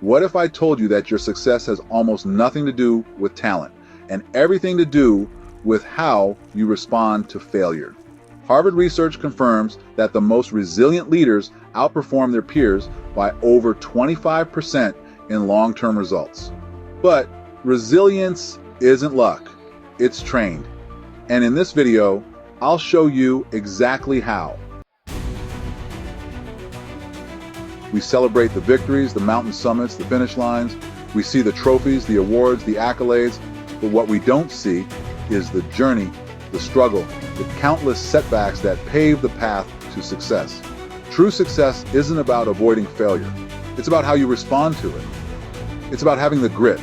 What if I told you that your success has almost nothing to do with talent and everything to do with how you respond to failure? Harvard research confirms that the most resilient leaders outperform their peers by over 25% in long-term results. But resilience isn't luck, it's trained. And in this video, I'll show you exactly how. We celebrate the victories, the mountain summits, the finish lines. We see the trophies, the awards, the accolades. But what we don't see is the journey, the struggle, the countless setbacks that pave the path to success. True success isn't about avoiding failure. It's about how you respond to it. It's about having the grit,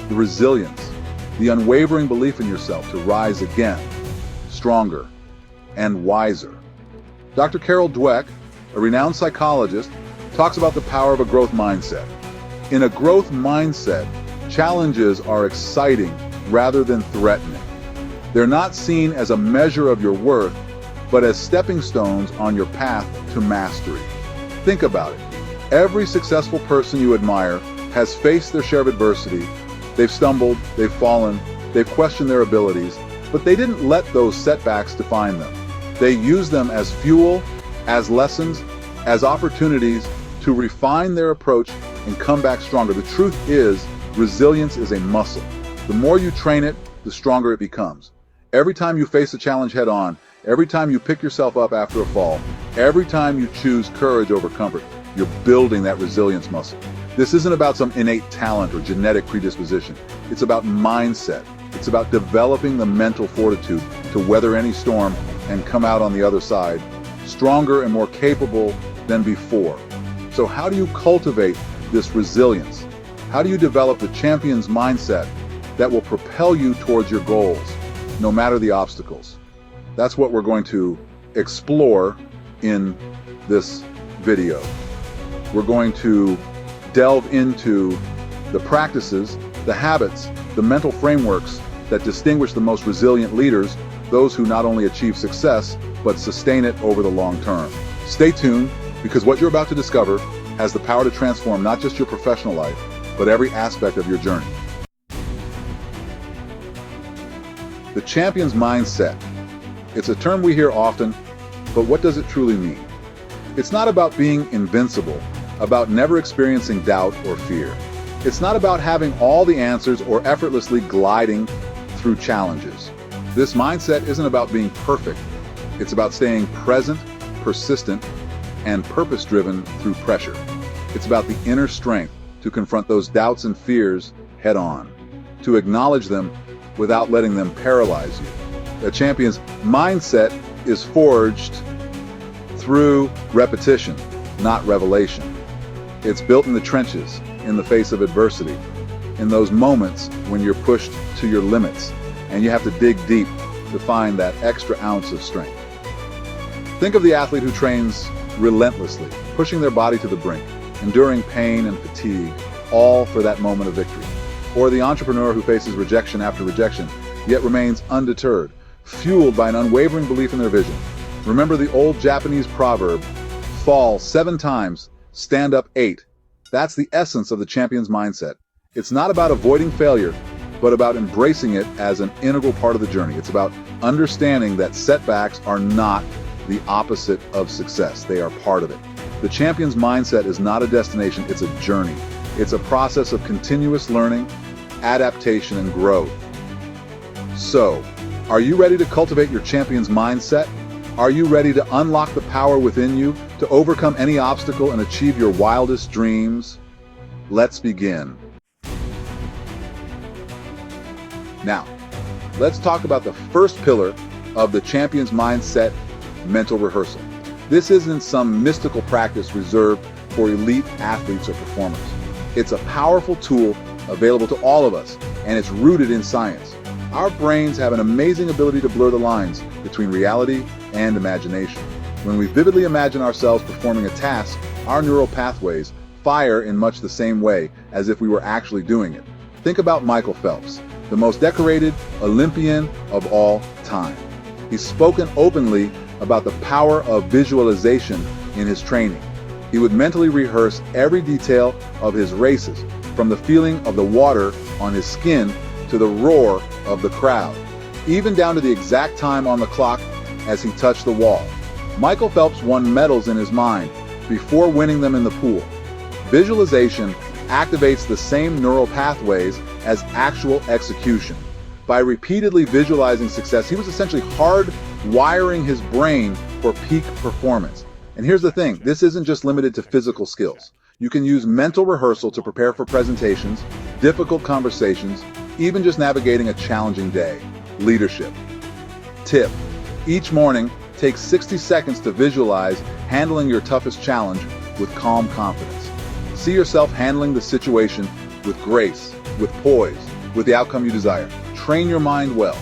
the resilience, the unwavering belief in yourself to rise again, stronger and wiser. Dr. Carol Dweck, a renowned psychologist, talks about the power of a growth mindset. In a growth mindset, challenges are exciting rather than threatening. They're not seen as a measure of your worth, but as stepping stones on your path to mastery. Think about it. Every successful person you admire has faced their share of adversity. They've stumbled, they've fallen, they've questioned their abilities, but they didn't let those setbacks define them. They used them as fuel, as lessons, as opportunities to refine their approach and come back stronger. The truth is, resilience is a muscle. The more you train it, the stronger it becomes. Every time you face a challenge head on, every time you pick yourself up after a fall, every time you choose courage over comfort, you're building that resilience muscle. This isn't about some innate talent or genetic predisposition. It's about mindset. It's about developing the mental fortitude to weather any storm and come out on the other side stronger and more capable than before. So how do you cultivate this resilience? How do you develop the champion's mindset that will propel you towards your goals, no matter the obstacles? That's what we're going to explore in this video. We're going to delve into the practices, the habits, the mental frameworks that distinguish the most resilient leaders, those who not only achieve success, but sustain it over the long term. Stay tuned, because what you're about to discover has the power to transform not just your professional life, but every aspect of your journey. The champion's mindset. It's a term we hear often, but what does it truly mean? It's not about being invincible, about never experiencing doubt or fear. It's not about having all the answers or effortlessly gliding through challenges. This mindset isn't about being perfect. It's about staying present, persistent, and purpose-driven through pressure. It's about the inner strength to confront those doubts and fears head on, to acknowledge them without letting them paralyze you. A champion's mindset is forged through repetition, not revelation. It's built in the trenches, in the face of adversity, in those moments when you're pushed to your limits and you have to dig deep to find that extra ounce of strength. Think of the athlete who trains relentlessly, pushing their body to the brink, enduring pain and fatigue, all for that moment of victory. Or the entrepreneur who faces rejection after rejection, yet remains undeterred, fueled by an unwavering belief in their vision. Remember the old Japanese proverb, fall 7 times, stand up 8. That's the essence of the champion's mindset. It's not about avoiding failure, but about embracing it as an integral part of the journey. It's about understanding that setbacks are not the opposite of success. They are part of it. The champion's mindset is not a destination, it's a journey. It's a process of continuous learning, adaptation, and growth. So, are you ready to cultivate your champion's mindset? Are you ready to unlock the power within you to overcome any obstacle and achieve your wildest dreams? Let's begin. Now, let's talk about the first pillar of the champion's mindset, mental rehearsal. This isn't some mystical practice reserved for elite athletes or performers. It's a powerful tool available to all of us, and it's rooted in science. Our brains have an amazing ability to blur the lines between reality and imagination. When we vividly imagine ourselves performing a task, our neural pathways fire in much the same way as if we were actually doing it. Think about Michael Phelps, the most decorated Olympian of all time. He's spoken openly about the power of visualization in his training. He would mentally rehearse every detail of his races, from the feeling of the water on his skin to the roar of the crowd, even down to the exact time on the clock as he touched the wall. Michael Phelps won medals in his mind before winning them in the pool. Visualization activates the same neural pathways as actual execution. By repeatedly visualizing success, he was essentially hard-wiring his brain for peak performance. And here's the thing, this isn't just limited to physical skills. You can use mental rehearsal to prepare for presentations, difficult conversations, even just navigating a challenging day. Leadership. Tip: each morning, take 60 seconds to visualize handling your toughest challenge with calm confidence. See yourself handling the situation with grace, with poise, with the outcome you desire. Train your mind well.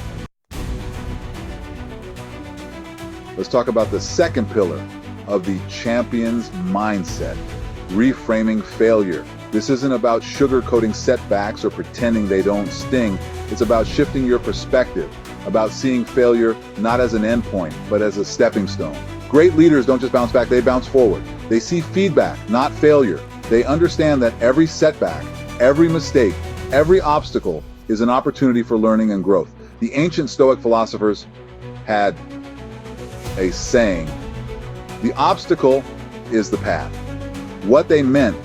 Let's talk about the second pillar of the champion's mindset: reframing failure. This isn't about sugarcoating setbacks or pretending they don't sting. It's about shifting your perspective, about seeing failure not as an endpoint, but as a stepping stone. Great leaders don't just bounce back, they bounce forward. They see feedback, not failure. They understand that every setback, every mistake, every obstacle is an opportunity for learning and growth. The ancient Stoic philosophers had a saying: the obstacle is the path. What they meant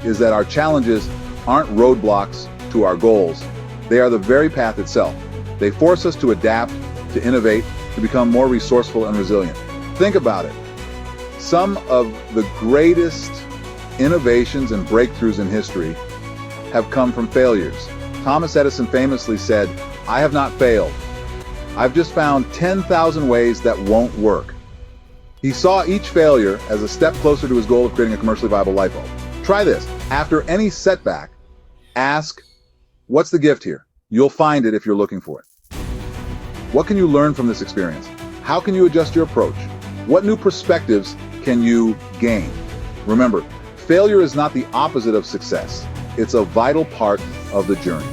is that our challenges aren't roadblocks to our goals. They are the very path itself. They force us to adapt, to innovate, to become more resourceful and resilient. Think about it. Some of the greatest innovations and breakthroughs in history have come from failures. Thomas Edison famously said, "I have not failed. I've just found 10,000 ways that won't work." He saw each failure as a step closer to his goal of creating a commercially viable light bulb. Try this. After any setback, ask, what's the gift here? You'll find it if you're looking for it. What can you learn from this experience? How can you adjust your approach? What new perspectives can you gain? Remember, failure is not the opposite of success. It's a vital part of the journey.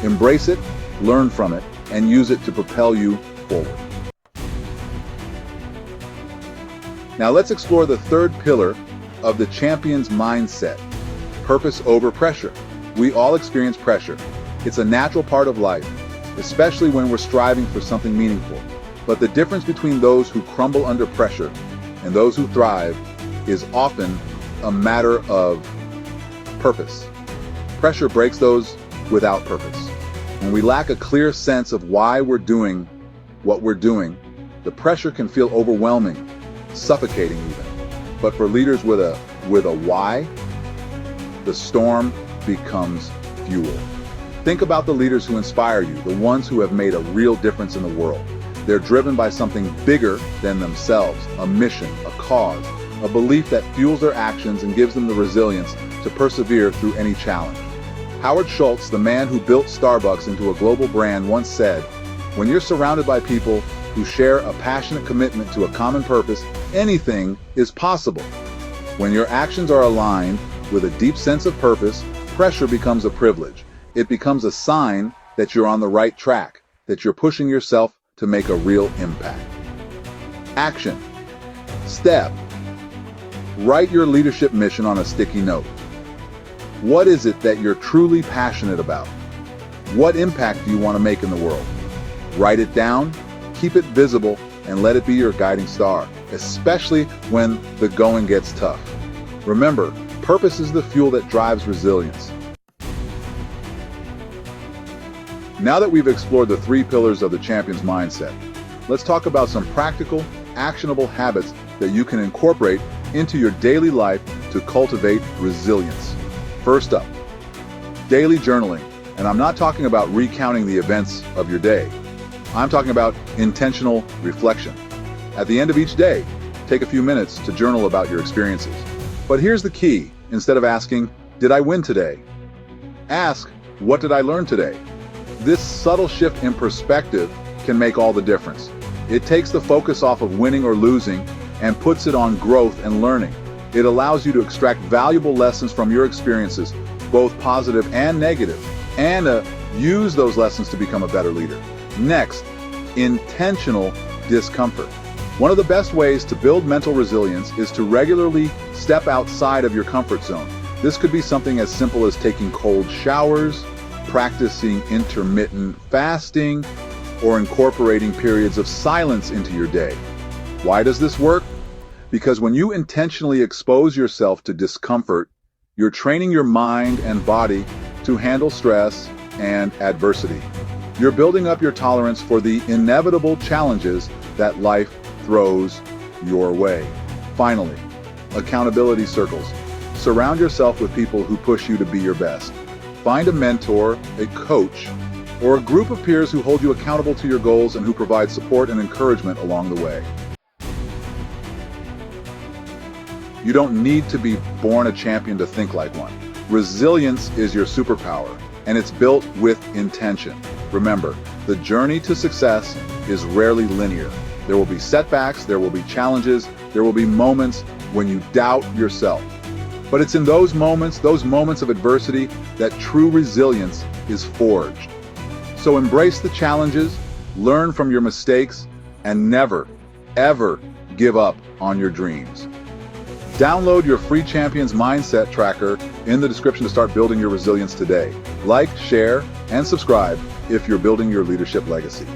Embrace it, learn from it, and use it to propel you forward. Now let's explore the third pillar of the champion's mindset: purpose over pressure. We all experience pressure. It's a natural part of life, especially when we're striving for something meaningful. But the difference between those who crumble under pressure and those who thrive is often a matter of purpose. Pressure breaks those without purpose. When we lack a clear sense of why we're doing what we're doing, the pressure can feel overwhelming, suffocating even. But for leaders with a why, the storm becomes fuel. Think about the leaders who inspire you, the ones who have made a real difference in the world. They're driven by something bigger than themselves, a mission, a cause, a belief that fuels their actions and gives them the resilience to persevere through any challenge. Howard Schultz, the man who built Starbucks into a global brand, once said, "When you're surrounded by people who share a passionate commitment to a common purpose, anything is possible." When your actions are aligned with a deep sense of purpose, pressure becomes a privilege. It becomes a sign that you're on the right track, that you're pushing yourself to make a real impact. Action. Step. Write your leadership mission on a sticky note. What is it that you're truly passionate about? What impact do you want to make in the world? Write it down, keep it visible, and let it be your guiding star, especially when the going gets tough. Remember, purpose is the fuel that drives resilience. Now that we've explored the three pillars of the champion's mindset, let's talk about some practical, actionable habits that you can incorporate into your daily life to cultivate resilience. First up, daily journaling. And I'm not talking about recounting the events of your day. I'm talking about intentional reflection. At the end of each day, take a few minutes to journal about your experiences. But here's the key. Instead of asking, "Did I win today?" ask, "What did I learn today?" This subtle shift in perspective can make all the difference. It takes the focus off of winning or losing and puts it on growth and learning. It allows you to extract valuable lessons from your experiences, both positive and negative, and use those lessons to become a better leader. Next, intentional discomfort. One of the best ways to build mental resilience is to regularly step outside of your comfort zone. This could be something as simple as taking cold showers, practicing intermittent fasting, or incorporating periods of silence into your day. Why does this work? Because when you intentionally expose yourself to discomfort, you're training your mind and body to handle stress and adversity. You're building up your tolerance for the inevitable challenges that life throws your way. Finally, accountability circles. Surround yourself with people who push you to be your best. Find a mentor, a coach, or a group of peers who hold you accountable to your goals and who provide support and encouragement along the way. You don't need to be born a champion to think like one. Resilience is your superpower, and it's built with intention. Remember, the journey to success is rarely linear. There will be setbacks, there will be challenges, there will be moments when you doubt yourself. But it's in those moments of adversity, that true resilience is forged. So embrace the challenges, learn from your mistakes, and never, ever give up on your dreams. Download your free Champions Mindset Tracker in the description to start building your resilience today. Like, share, and subscribe if you're building your leadership legacy.